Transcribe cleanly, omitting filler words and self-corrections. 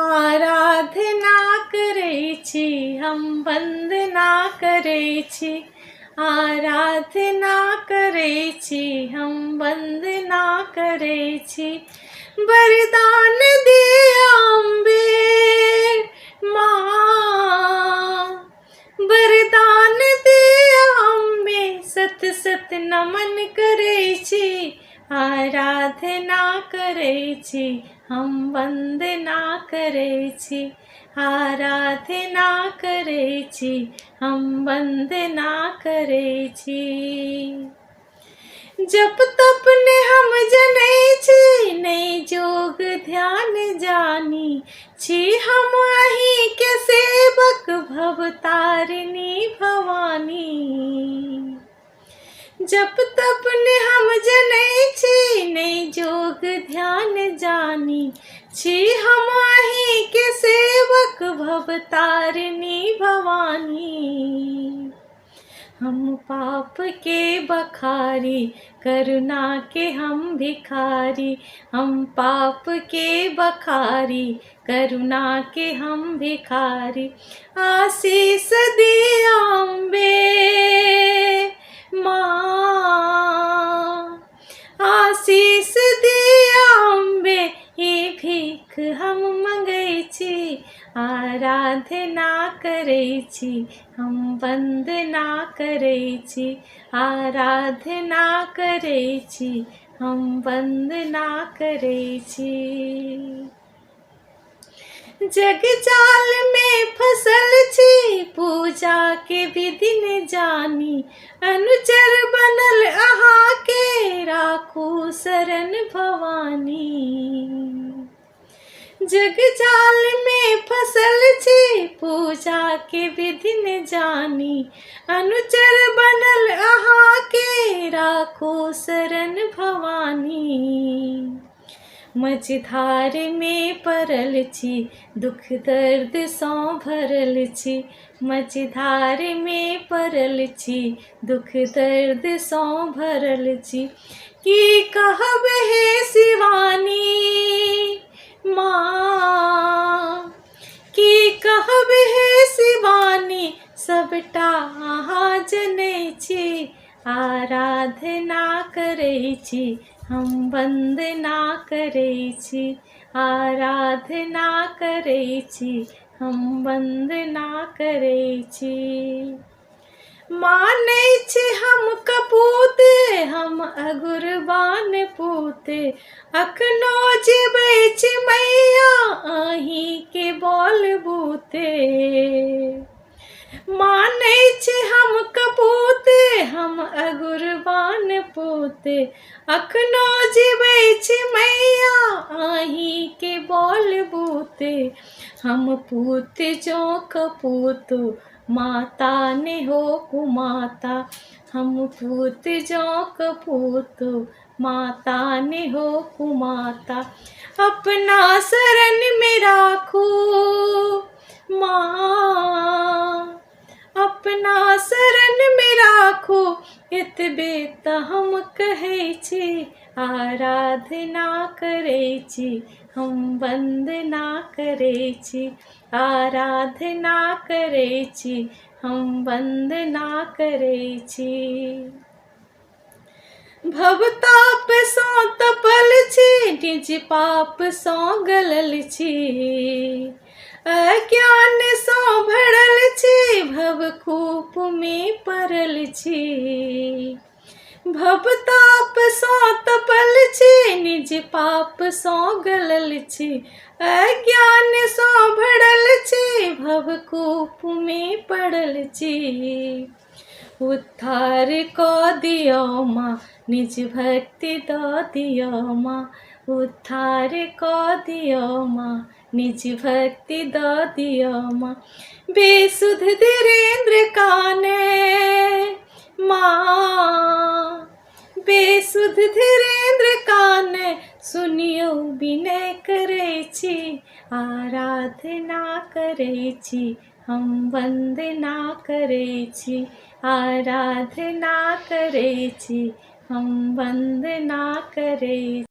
आराधना करै छी हम वंदना करै छी, आराधना करै छी हम वंदना करै छी। वरदान दे अम्बे माँ, वरदान दे अम्बे, सत सत नमन करै छी, आराधना करै छी हम वंदना करै छी, आराधना करै छी हम वंदना करै छी। जप तप ने हम जनै छी, नहीं जोग ध्यान जानी, छी हम अहीं के सेवक भवतारिणी भवानी। जप तप ने हम जनै छी, नहीं जोग ध्यान जानी, छी हम अहीं के सेवक भवतारिणी भवानी। हम पाप के बखारी, करुणा के हम भिखारी, हम पाप के बखारी, करुणा के हम भिखारी। आशीष दे अम्बे माँ, आशीष दे अम्बे, ये भीख हम मंगै छी, आराधना करै छी हम वंदना करै छी, आराधना करै छी हम वंदना करै छी। जग जाल में फसल छी, पूजा के विधि न जानी, अनुचर बनल अहाँ के, राखू शरण भवानी। जग जाल में फसल छी, पूजा के विधि न जानी, अनुचर बनल अहाँ के, राखो शरण भवानी। मझधार में पड़ल छी, दुख दर्द सौ भरल छी, मझधार में पड़ल छी, दुख दर्द सौ भरल छी। की कहब हे शिवानी माँ, की कहब हे शिवानी, सबटा अहाँ जनै छी, आराधना करै छी हम वंदना करै छी, आराधना करै छी हम वंदना करै छी। मानै छी हम कपूत, हम अगुरबान पूत, अखनो जीबै छी मैया अहीं के बोल बूते। मानै छी हम कपूत, हम अगुरबान पूत, अखनो जीबै छी मैया अहीं के बोल बूते। हम पूत जो कपूत, माता ने हो कुमाता, हम पूत जो कपूत, माता ने हो कुमाता। अपना शरण में राखू माँ, अपना शरण में राखू, एतबे त हम कहै छी, आराधना करै छी हम वंदना करै छी, आराधना करै छी हम वंदना करै छी। भवताप सौ तपल छी, निज पाप सौ गलल छी, अज्ञान सौ भरल छी, भवकूप में पड़ल छी। भवताप सौ तपल छी, निज पाप सौ गलल छी, अज्ञान सौ भरल छी, भवकूप में पड़ल छी। उद्धार क दियो माँ, निज भक्ति द दियो माँ, उद्धार क दियो माँ, निज भक्ति द दियो माँ। बेसुध धीरेन्द्र काने माँ, बेसुध धीरेन्द्र काने, सुनियो विनय करै छी, आराधना करै छी हम वंदना करै छी, आराधना करै छी हम वंदना करै छी।